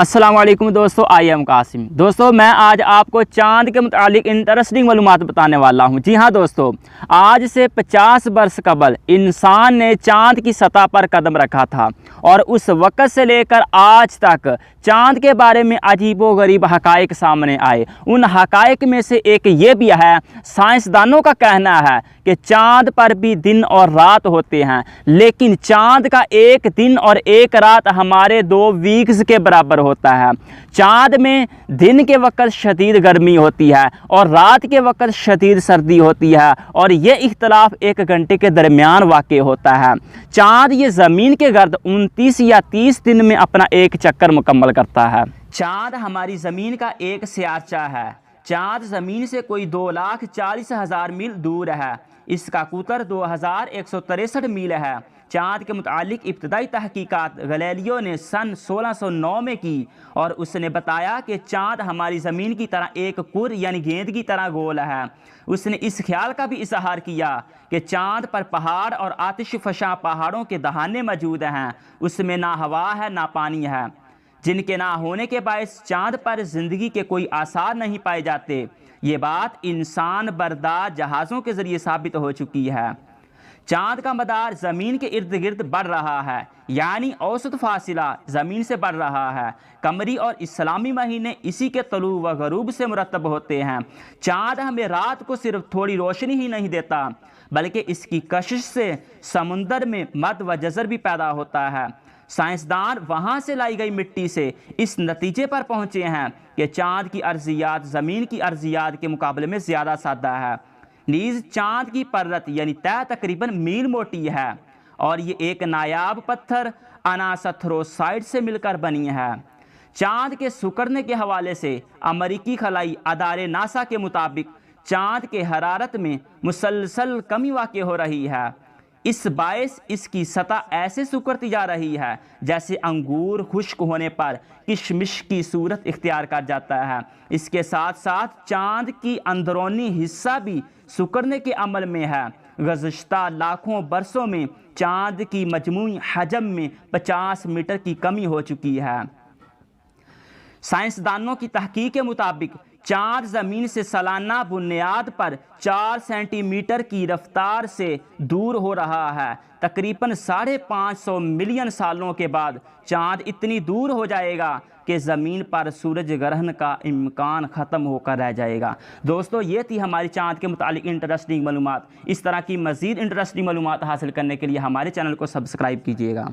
अस्सलाम वालेकुम दोस्तों, आई एम कासिम। दोस्तों मैं आज आपको चाँद के मुतालिक इंटरेस्टिंग मालूमात बताने वाला हूं। जी हां दोस्तों, आज से 50 वर्ष कबल इंसान ने चाँद की सतह पर कदम रखा था और उस वक़्त से लेकर आज तक चाँद के बारे में अजीबोगरीब हक़ाइक़ सामने आए। उन हक़ाइक़ में से एक ये भी है, साइंसदानों का कहना है कि चाँद पर भी दिन और रात होते हैं, लेकिन चाँद का एक दिन और एक रात हमारे 2 वीक्स के बराबर होता है। चाँद में दिन के वक़्त शदीद गर्मी होती है और रात के वक़्त शदीद सर्दी होती है और ये इख्तलाफ 1 घंटे के दरमियान वाक़ होता है। चाँद ये ज़मीन के गर्द 29 या 30 दिन में अपना एक चक्कर मुकम्मल करता है। चाँद हमारी ज़मीन का एक सियारचा है। चाँद ज़मीन से कोई 2,40,000 मील दूर है। इसका कुतर 2,163 मील है। चाँद के मुतालिक इब्तदाई तहकीकात गैलीलियो ने सन 1609 में की और उसने बताया कि चाँद हमारी ज़मीन की तरह एक कुर यानी गेंद की तरह गोल है। उसने इस ख्याल का भी इजहार किया कि चाँद पर पहाड़ और आतिश फशा पहाड़ों के दहाने मौजूद हैं। उसमें ना हवा है ना पानी है, जिनके ना होने के बायस चाँद पर ज़िंदगी के कोई आसार नहीं पाए जाते। ये बात इंसान बरदार जहाज़ों के ज़रिए साबित हो चुकी है। चाँद का मदार ज़मीन के इर्द गिर्द बढ़ रहा है, यानी औसत फासिला ज़मीन से बढ़ रहा है। कमरी और इस्लामी महीने इसी के तलू व गरूब से मुरतब होते हैं। चाँद हमें रात को सिर्फ थोड़ी रोशनी ही नहीं देता, बल्कि इसकी कशिश से समुंदर में मद व जज़र भी पैदा होता है। साइंसदान वहाँ से लाई गई मिट्टी से इस नतीजे पर पहुँचे हैं कि चाँद की अर्जियात ज़मीन की अर्जियात के मुकाबले में ज़्यादा सादा है। नीज़ चाँद की परत यानी तह तकरीबन मील मोटी है और ये एक नायाब पत्थर अनासथ्रोसाइड से मिलकर बनी है। चाँद के सिकुड़ने के हवाले से अमरीकी खलाई अदारे नासा के मुताबिक चाँद के हरारत में मुसलसल कमी वाक़ हो रही है। इस बायस इसकी सतह ऐसे सिकुड़ती जा रही है जैसे अंगूर खुश्क होने पर किशमिश की सूरत इख्तियार कर जाता है। इसके साथ साथ चाँद की अंदरूनी हिस्सा भी सिकुड़ने के अमल में है। गुज़श्ता लाखों बरसों में चाँद की मजमूई हजम में 50 मीटर की कमी हो चुकी है। साइंसदानों की तहकीक के मुताबिक चाँद ज़मीन से सालाना बुनियाद पर 4 सेंटीमीटर की रफ्तार से दूर हो रहा है। तकरीबन 550 मिलियन सालों के बाद चाँद इतनी दूर हो जाएगा कि ज़मीन पर सूरज ग्रहण का इम्कान ख़त्म होकर रह जाएगा। दोस्तों, ये थी हमारी चाँद के मुतालिक इंटरेस्टिंग मालूमात। इस तरह की मज़ीद इंटरेस्टिंग मालूमात हासिल करने के लिए हमारे चैनल को सब्सक्राइब कीजिएगा।